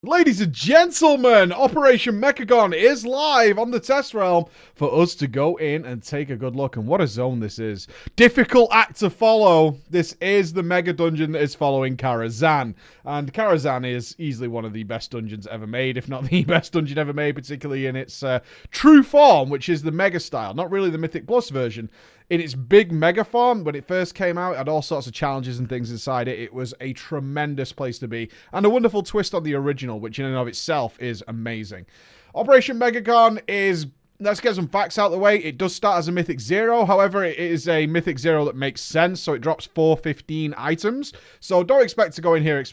Ladies and gentlemen, Operation Mechagon is live on the test realm for us to go in and take a good look. And what a zone this is. Difficult act to follow. This is the mega dungeon that is following Karazhan. And Karazhan is easily one of the best dungeons ever made, if not the best dungeon ever made, particularly in its true form, which is the mega style. Not really the Mythic Plus version. In its big mega form, when it first came out, it had all sorts of challenges and things inside it. It was a tremendous place to be. And a wonderful twist on the original, which in and of itself is amazing. Operation Mechagon is... Let's get some facts out of the way. It does start as a Mythic 0. However, it is a Mythic 0 that makes sense. So it drops 415 items. So don't expect to go in here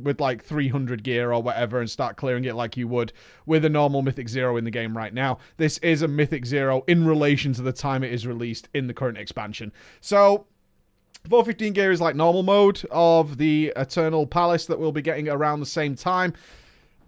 with like 300 gear or whatever and start clearing it like you would with a normal Mythic 0 in the game right now. This is a Mythic 0 in relation to the time it is released in the current expansion. So 415 gear is like normal mode of the Eternal Palace that we'll be getting around the same time.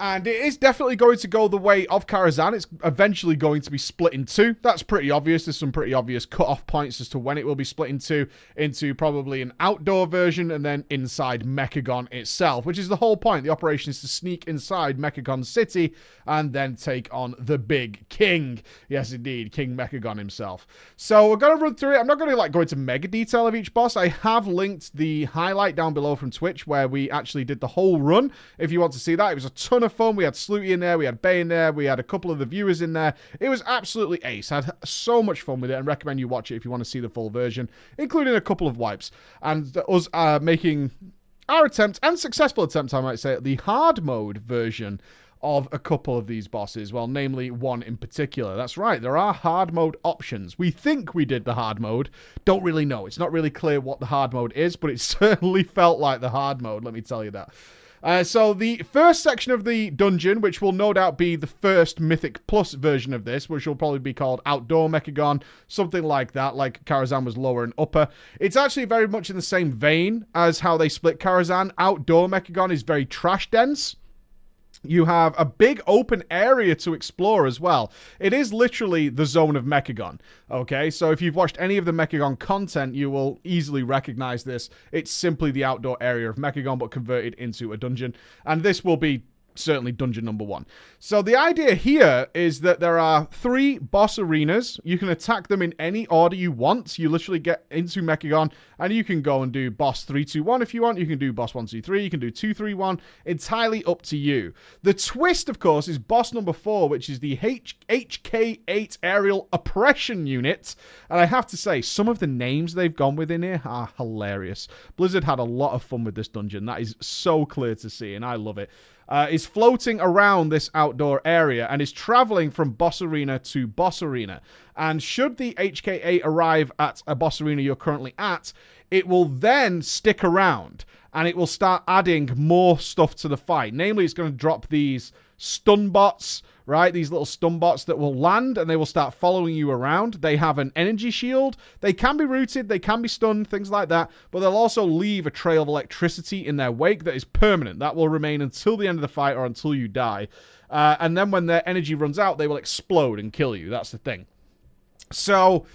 And it is definitely going to go the way of Karazhan. It's eventually going to be split in two. That's pretty obvious. There's some pretty obvious cut-off points as to when it will be split into probably an outdoor version and then inside Mechagon itself, which is the whole point. The operation is to sneak inside Mechagon City and then take on the big king. Yes, indeed, King Mechagon himself. So we're going to run through it. I'm not going to go into mega detail of each boss. I have linked the highlight down below from Twitch where we actually did the whole run. If you want to see that, it was a ton of fun. We had Slooty in there, we had Bay in there, we had a couple of the viewers in there. It was absolutely ace. I had so much fun with it and recommend you watch it if you want to see the full version, including a couple of wipes. And us making our attempt, and successful attempt I might say, at the hard mode version of a couple of these bosses. Well, namely one in particular. That's right, there are hard mode options. We think we did the hard mode. Don't really know. It's not really clear what the hard mode is, but it certainly felt like the hard mode, let me tell you that. So the first section of the dungeon, which will no doubt be the first Mythic Plus version of this, which will probably be called Outdoor Mechagon, something like that, like Karazhan was lower and upper. It's actually very much in the same vein as how they split Karazhan. Outdoor Mechagon is very trash dense. You have a big open area to explore as well. It is literally the zone of Mechagon, okay? So if you've watched any of the Mechagon content, you will easily recognize this. It's simply the outdoor area of Mechagon, but converted into a dungeon. And this will be certainly dungeon number 1. So the idea here is that there are 3 boss arenas. You can attack them in any order you want. You literally get into Mechagon and you can go and do boss 3, 2, 1 if you want. You can do boss 1, 2, 3. You can do 2, 3, 1. Entirely up to you. The twist, of course, is boss number 4, which is the HK8 Aerial Oppression Unit. And I have to say, some of the names they've gone with in here are hilarious. Blizzard had a lot of fun with this dungeon. That is so clear to see, and I love it. Is floating around this outdoor area and is traveling from boss arena to boss arena. And should the HK8 arrive at a boss arena you're currently at, it will then stick around and it will start adding more stuff to the fight. Namely, it's going to drop these stun bots, right? These little stun bots that will land and they will start following you around. They have an energy shield. They can be rooted, they can be stunned, things like that. But they'll also leave a trail of electricity in their wake that is permanent. That will remain until the end of the fight or until you die. And then when their energy runs out, they will explode and kill you. That's the thing. So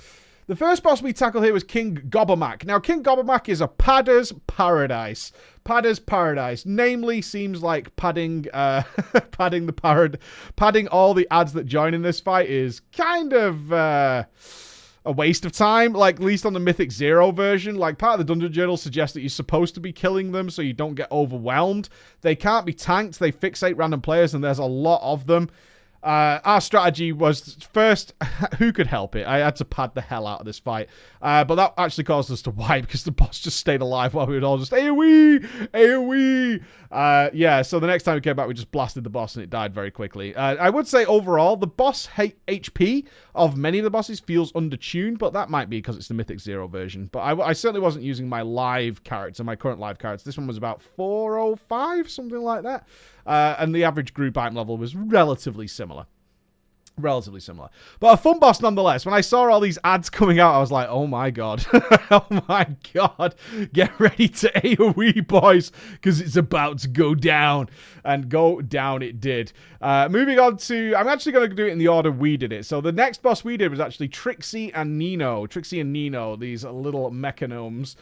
the first boss we tackle here was King Gobbamak. Now, King Gobbamak is a Padder's Paradise. Padder's Paradise. Namely, seems like padding padding all the ads that join in this fight is kind of a waste of time. Like, at least on the Mythic 0 version. Like, part of the Dungeon Journal suggests that you're supposed to be killing them so you don't get overwhelmed. They can't be tanked. They fixate random players, and there's a lot of them. Our strategy was, first, who could help it? I had to pad the hell out of this fight. But that actually caused us to wipe because the boss just stayed alive while we would all just AoE! AoE! Yeah, so the next time we came back, we just blasted the boss and it died very quickly. I would say overall, the boss HP of many of the bosses feels undertuned, but that might be because it's the Mythic 0 version. But I certainly wasn't using my live character, my current live character. This one was about 405, something like that. And the average group item level was relatively similar. Relatively similar. But a fun boss nonetheless. When I saw all these ads coming out, I was like, oh my god. Oh my god. Get ready to AoE, boys, because it's about to go down. And go down it did. Moving on to... I'm actually going to do it in the order we did it. So the next boss we did was actually Trixie and Naeno. Trixie and Naeno, these little mechanomes.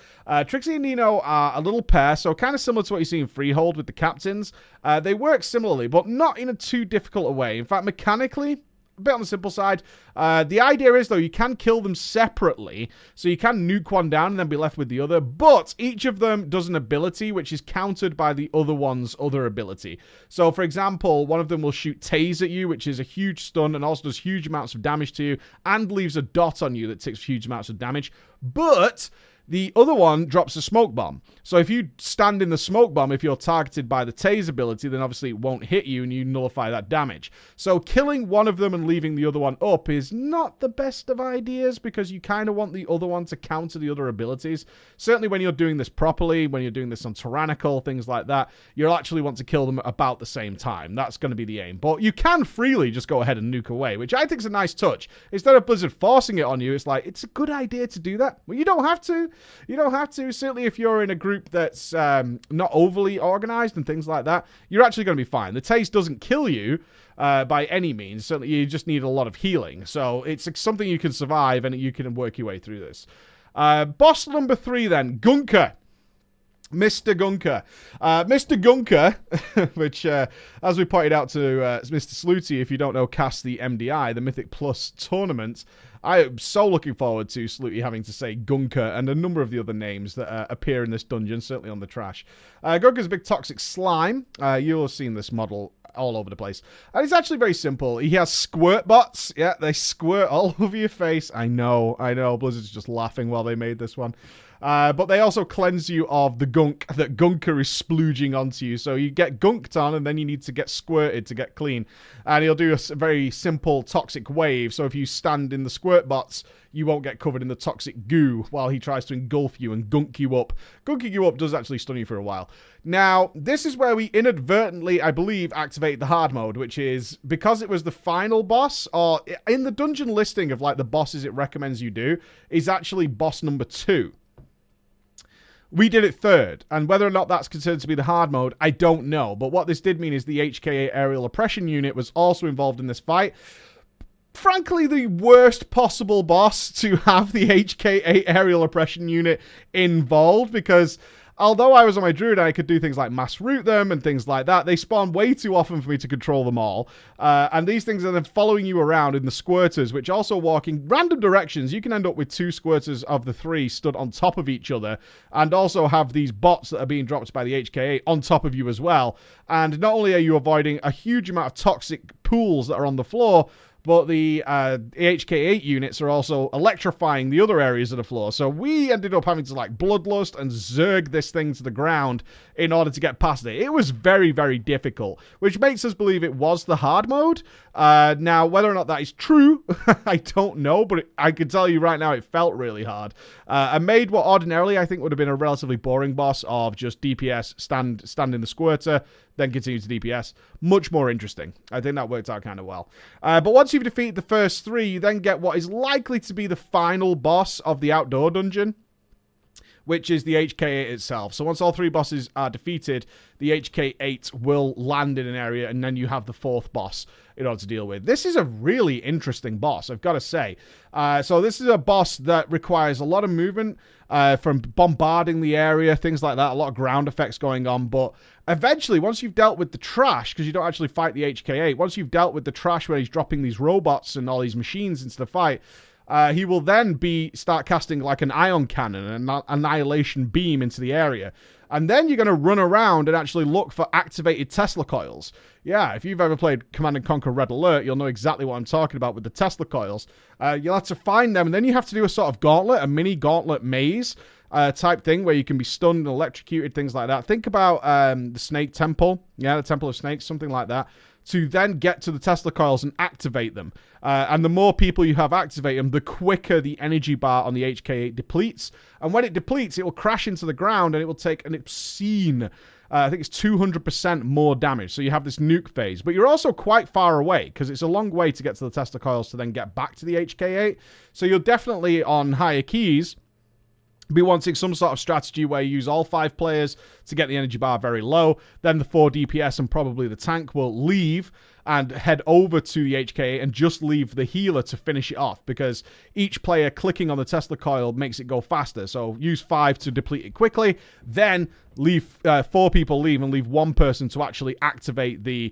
Trixie and Naeno are a little pair, so kind of similar to what you see in Freehold with the captains. They work similarly, but not in a too difficult a way. In fact, mechanically... a bit on the simple side. The idea is, though, you can kill them separately. So you can nuke one down and then be left with the other. But each of them does an ability which is countered by the other one's other ability. So, for example, one of them will shoot Tase at you, which is a huge stun and also does huge amounts of damage to you. And leaves a dot on you that takes huge amounts of damage. But... the other one drops a smoke bomb. So if you stand in the smoke bomb, if you're targeted by the Tase ability, then obviously it won't hit you and you nullify that damage. So killing one of them and leaving the other one up is not the best of ideas because you kind of want the other one to counter the other abilities. Certainly when you're doing this properly, when you're doing this on Tyrannical, things like that, you'll actually want to kill them about the same time. That's going to be the aim. But you can freely just go ahead and nuke away, which I think is a nice touch. Instead of Blizzard forcing it on you, it's like, it's a good idea to do that. Well, you don't have to. You don't have to. Certainly if you're in a group that's not overly organized and things like that, you're actually going to be fine. The Tase doesn't kill you by any means. Certainly you just need a lot of healing. So it's something you can survive and you can work your way through this. Boss number 3 then, Gunker. Mr. Gunker. Mr. Gunker, which, as we pointed out to Mr. Sluty, if you don't know, cast the MDI, the Mythic Plus tournament. I am so looking forward to Sluty having to say Gunker and a number of the other names that appear in this dungeon, certainly on the trash. Gunker's a big toxic slime. You'll have seen this model all over the place. And it's actually very simple. He has squirt bots. Yeah, they squirt all over your face. I know. Blizzard's just laughing while they made this one. But they also cleanse you of the gunk that Gunker is splooging onto you. So you get gunked on and then you need to get squirted to get clean. And he'll do a very simple toxic wave. So if you stand in the squirt bots, you won't get covered in the toxic goo while he tries to engulf you and gunk you up. Gunking you up does actually stun you for a while. Now, this is where we inadvertently, I believe, activate the hard mode, which is because it was the final boss, or in the dungeon listing of like the bosses it recommends you do, is actually boss number 2. We did it 3rd, and whether or not that's considered to be the hard mode, I don't know. But what this did mean is the HK8 aerial oppression unit was also involved in this fight. Frankly, the worst possible boss to have the HK8 aerial oppression unit involved, because although I was on my druid and I could do things like mass root them and things like that, they spawn way too often for me to control them all. And these things are then following you around in the squirters, which also walk in random directions. You can end up with 2 squirters of the 3 stood on top of each other, and also have these bots that are being dropped by the HK8 on top of you as well. And not only are you avoiding a huge amount of toxic pools that are on the floor, but the HK8 units are also electrifying the other areas of the floor. So we ended up having to like bloodlust and zerg this thing to the ground in order to get past it. It was very, very difficult, which makes us believe it was the hard mode. Now, whether or not that is true, I don't know, but I can tell you right now it felt really hard. I made what ordinarily I think would have been a relatively boring boss of just DPS, stand in the squirter, then continue to DPS. Much more interesting. I think that worked out kind of well. But once you've defeated the first 3, you then get what is likely to be the final boss of the outdoor dungeon, which is the HK8 itself. So once all 3 bosses are defeated, the HK8 will land in an area, and then you have the 4th boss in order to deal with. This is a really interesting boss, I've got to say. So this is a boss that requires a lot of movement from bombarding the area, things like that, a lot of ground effects going on. But eventually, once you've dealt with the trash, because you don't actually fight the HK8, once you've dealt with the trash where he's dropping these robots and all these machines into the fight, he will then start casting like an ion cannon, an annihilation beam into the area. And then you're going to run around and actually look for activated Tesla coils. Yeah, if you've ever played Command & Conquer Red Alert, you'll know exactly what I'm talking about with the Tesla coils. You'll have to find them, and then you have to do a sort of gauntlet, a mini gauntlet maze type thing where you can be stunned and electrocuted, things like that. Think about the Snake Temple. Yeah, the Temple of Snakes, something like that. To then get to the Tesla coils and activate them. And the more people you have activate them, the quicker the energy bar on the HK8 depletes. And when it depletes, it will crash into the ground and it will take an obscene I think it's 200% more damage. So you have this nuke phase. But you're also quite far away because it's a long way to get to the Tesla coils to then get back to the HK8. So you're definitely on higher keys be wanting some sort of strategy where you use all 5 players to get the energy bar very low. Then the 4 DPS and probably the tank will leave and head over to the HK and just leave the healer to finish it off, because each player clicking on the Tesla coil makes it go faster. So use 5 to deplete it quickly, then leave 4 people leave and leave 1 person to actually activate the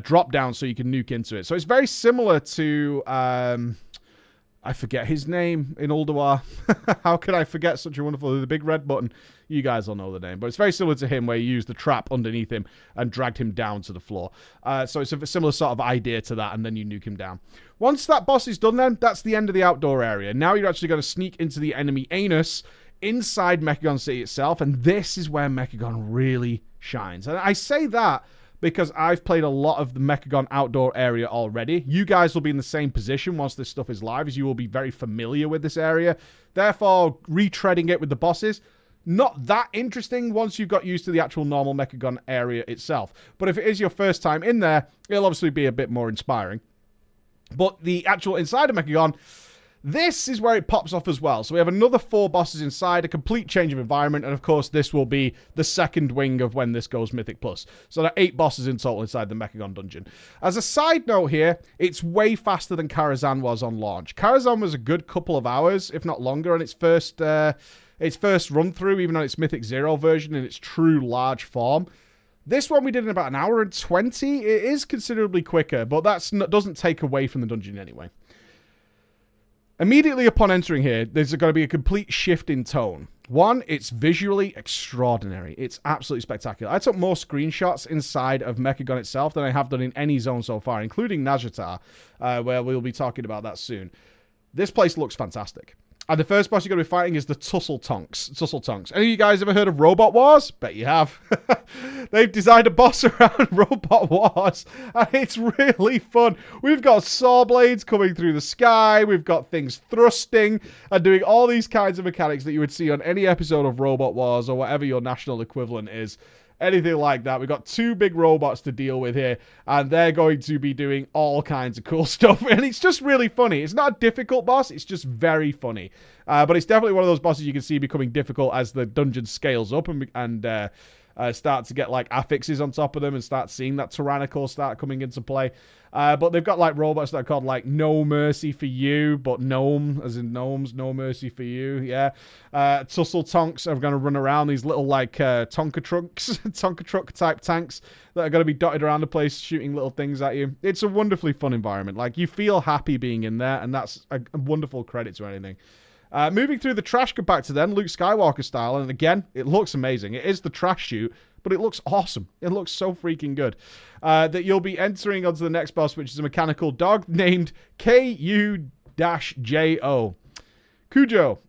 drop down so you can nuke into it. So it's very similar to I forget his name in Ulduar. How could I forget such a wonderful... The big red button. You guys will know the name. But it's very similar to him, where you use the trap underneath him and dragged him down to the floor. So it's a similar sort of idea to that, and then you nuke him down. Once that boss is done then, that's the end of the outdoor area. Now you're actually going to sneak into the enemy anus inside Mechagon City itself, and this is where Mechagon really shines. And I say that because I've played a lot of the Mechagon outdoor area already. You guys will be in the same position once this stuff is live, as you will be very familiar with this area. Therefore, retreading it with the bosses, not that interesting once you've got used to the actual normal Mechagon area itself. But if it is your first time in there, it'll obviously be a bit more inspiring. But the actual inside of Mechagon, this is where it pops off as well. So we have another 4 bosses inside, a complete change of environment, and of course this will be the second wing of when this goes Mythic Plus. So there are 8 bosses in total inside the Mechagon dungeon. As a side note here, it's way faster than Karazhan was on launch. Karazhan was a good couple of hours, if not longer, on its first run through, even on its Mythic 0 version in its true large form. This one we did in about 1 hour and 20. It is considerably quicker, but that doesn't take away from the dungeon anyway. Immediately upon entering here, there's going to be a complete shift in tone. One, it's visually extraordinary. It's absolutely spectacular. I took more screenshots inside of Mechagon itself than I have done in any zone so far, including Nazjatar, where we'll be talking about that soon. This place looks fantastic. And the first boss you're going to be fighting is the Tussle Tonks. Tussle Tonks. Any of you guys ever heard of Robot Wars? Bet you have. They've designed a boss around Robot Wars, and it's really fun. We've got saw blades coming through the sky. We've got things thrusting and doing all these kinds of mechanics that you would see on any episode of Robot Wars or whatever your national equivalent is. Anything like that. We've got 2 big robots to deal with here, and they're going to be doing all kinds of cool stuff, and it's just really funny. It's not a difficult boss, it's just very funny. But it's definitely one of those bosses you can see becoming difficult as the dungeon scales up and start to get like affixes on top of them and start seeing that tyrannical start coming into play. But they've got like robots that are called like No Mercy for You, but gnome, as in gnomes, No Mercy for You, yeah. Tussle Tonks are going to run around, these little like Tonka truck type tanks that are going to be dotted around the place shooting little things at you. It's a wonderfully fun environment. Like, you feel happy being in there, and that's a wonderful credit to anything. Moving through the trash compactor then, Luke Skywalker style, and again, it looks amazing. It is the trash chute, but it looks awesome. It looks so freaking good. That you'll be entering onto the next boss, which is a mechanical dog named K.U.J.O. K.U.J.O.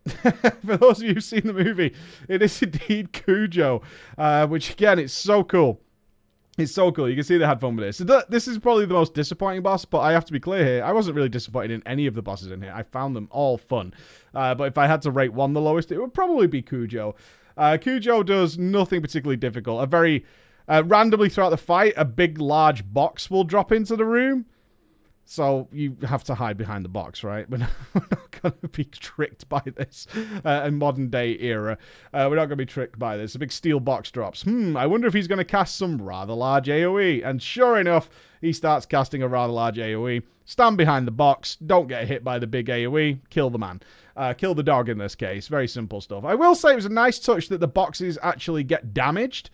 For those of you who've seen the movie, it is indeed K.U.J.O. Which, again, it's so cool. It's so cool. You can see they had fun with this. So this is probably the most disappointing boss, but I have to be clear here. I wasn't really disappointed in any of the bosses in here. I found them all fun. But if I had to rate one the lowest, it would probably be K.U.J.O. K.U.J.O. does nothing particularly difficult. A very randomly throughout the fight, a big, large box will drop into the room. So you have to hide behind the box, right? We're not going to be tricked by this in modern day era. We're not going to be tricked by this. A big steel box drops. I wonder if he's going to cast some rather large AoE. And sure enough, he starts casting a rather large AoE. Stand behind the box. Don't get hit by the big AoE. Kill the man. Kill the dog in this case. Very simple stuff. I will say it was a nice touch that the boxes actually get damaged.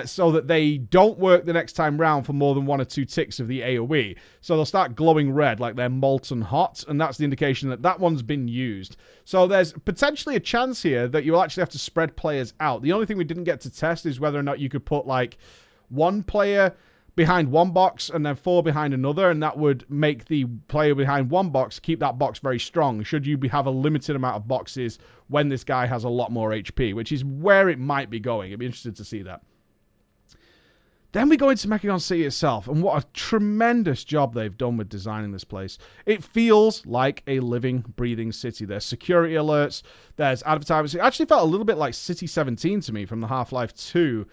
So that they don't work the next time round for more than 1 or 2 ticks of the AoE. So they'll start glowing red like they're molten hot, and that's the indication that that one's been used. So there's potentially a chance here that you'll actually have to spread players out. The only thing we didn't get to test is whether or not you could put like 1 player behind one box and then 4 behind another, and that would make the player behind one box keep that box very strong, should you have a limited amount of boxes when this guy has a lot more HP, which is where it might be going. I'd be interested to see that. Then we go into Mechagon City itself, and what a tremendous job they've done with designing this place. It feels like a living, breathing city. There's security alerts, there's advertisements. It actually felt a little bit like City 17 to me from the Half-Life 2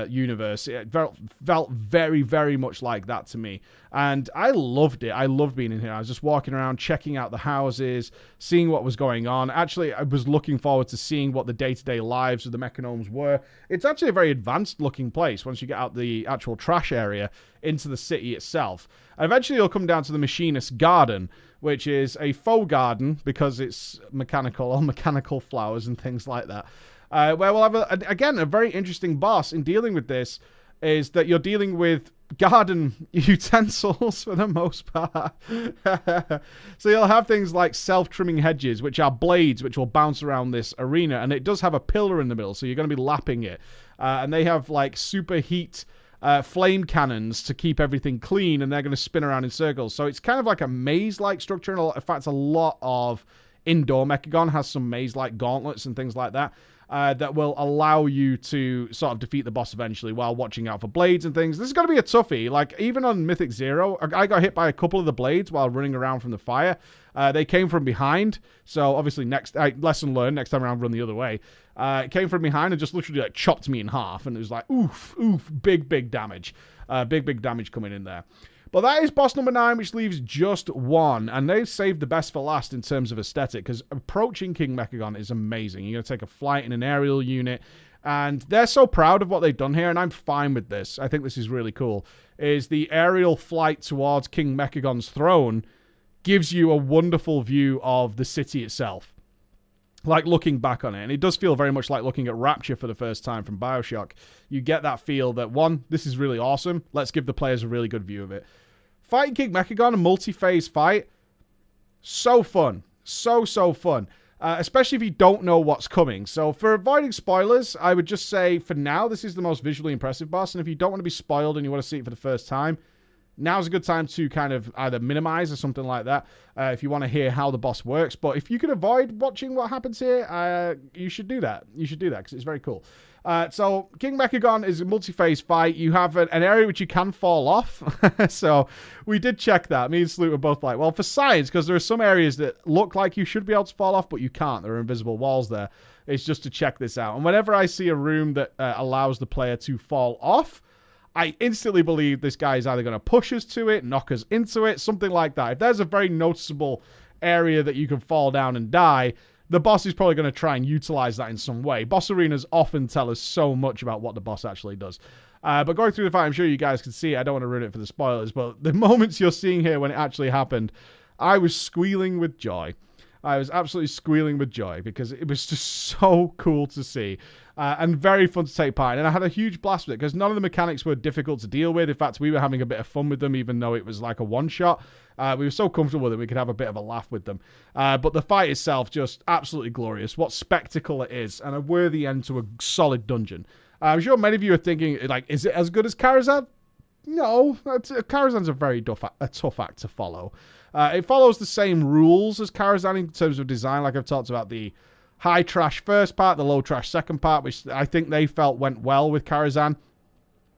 universe. It felt very, very much like that to me. And I loved it. I loved being in here. I was just walking around, checking out the houses, seeing what was going on. Actually, I was looking forward to seeing what the day-to-day lives of the Mechagnomes were. It's actually a very advanced-looking place once you get out the actual trash area into the city itself. And eventually, you'll come down to the Machinist Garden, which is a faux garden because it's mechanical, all mechanical flowers and things like that. Where we'll have, again, a very interesting boss in dealing with this is that you're dealing with garden utensils for the most part. So you'll have things like self-trimming hedges, which are blades which will bounce around this arena. And it does have a pillar in the middle, so you're going to be lapping it. And they have like super heat flame cannons to keep everything clean, and they're going to spin around in circles. So it's kind of like a maze-like structure. And in fact, a lot of indoor Mechagon has some maze-like gauntlets and things like that. That will allow you to sort of defeat the boss eventually while watching out for blades and things. This is going to be a toughie. Like, even on Mythic 0, I got hit by a couple of the blades while running around from the fire. They came from behind. So, obviously, lesson learned, next time around, run the other way. It came from behind and just literally, like, chopped me in half. And it was like, oof, big damage. Big damage coming in there. But that is boss number 9, which leaves just one. And they've saved the best for last in terms of aesthetic, because approaching King Mechagon is amazing. You're going to take a flight in an aerial unit, and they're so proud of what they've done here, and I'm fine with this. I think this is really cool. Is the aerial flight towards King Mechagon's throne gives you a wonderful view of the city itself. Like, looking back on it. And it does feel very much like looking at Rapture for the first time from BioShock. You get that feel that, one, this is really awesome. Let's give the players a really good view of it. Fighting King Mechagon, a multi-phase fight. So fun. So fun. Especially if you don't know what's coming. So, for avoiding spoilers, I would just say, for now, this is the most visually impressive boss. And if you don't want to be spoiled and you want to see it for the first time, now's a good time to kind of either minimize or something like that if you want to hear how the boss works. But if you can avoid watching what happens here, you should do that. You should do that because it's very cool. So King Mechagon is a multi-phase fight. You have an area which you can fall off. So we did check that. Me and Sloot were both like, well, for science, because there are some areas that look like you should be able to fall off, but you can't. There are invisible walls there. It's just to check this out. And whenever I see a room that allows the player to fall off, I instantly believe this guy is either going to push us to it, knock us into it, something like that. If there's a very noticeable area that you can fall down and die, the boss is probably going to try and utilize that in some way. Boss arenas often tell us so much about what the boss actually does. But going through the fight, I'm sure you guys can see it. I don't want to ruin it for the spoilers, but the moments you're seeing here when it actually happened, I was squealing with joy. I was absolutely squealing with joy because it was just so cool to see and very fun to take part in. And I had a huge blast with it because none of the mechanics were difficult to deal with. In fact, we were having a bit of fun with them, even though it was like a one-shot. We were so comfortable with it, we could have a bit of a laugh with them. But the fight itself, just absolutely glorious. What spectacle it is, and a worthy end to a solid dungeon. I'm sure many of you are thinking, like, is it as good as Karazhan? No, Karazhan's a very tough act to follow. It follows the same rules as Karazhan in terms of design, like I've talked about the high trash first part, the low trash second part, which I think they felt went well with Karazhan,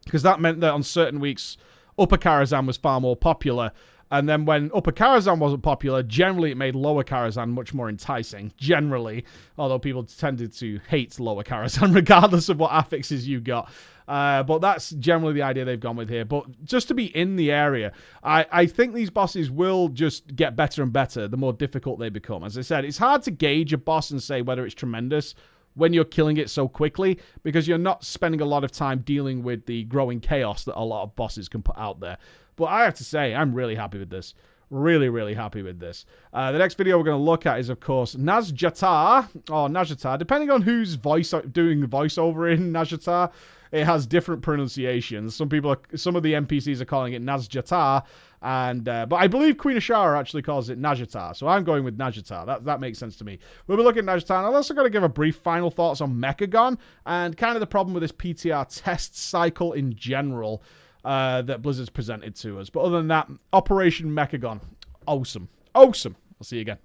because that meant that on certain weeks, Upper Karazhan was far more popular, and then when Upper Karazhan wasn't popular, generally it made Lower Karazhan much more enticing, generally, although people tended to hate Lower Karazhan regardless of what affixes you got. But that's generally the idea they've gone with here. But just to be in the area, I think these bosses will just get better and better the more difficult they become. As I said, it's hard to gauge a boss and say whether it's tremendous when you're killing it so quickly, because you're not spending a lot of time dealing with the growing chaos that a lot of bosses can put out there. But I have to say, I'm really happy with this. Really happy with this. The next video we're going to look at is, of course, Nazjatar, or Nazjatar, depending on who's doing the voiceover in Nazjatar. It has different pronunciations. Some of the NPCs are calling it Nazjatar, but I believe Queen Ashara actually calls it Nazjatar, so I'm going with Nazjatar. That makes sense to me. We'll be looking at Nazjatar, and I'm also going to give a brief final thoughts on Mechagon, and kind of the problem with this PTR test cycle in general that Blizzard's presented to us. But other than that, Operation Mechagon, awesome. I'll see you again.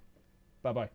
Bye-bye.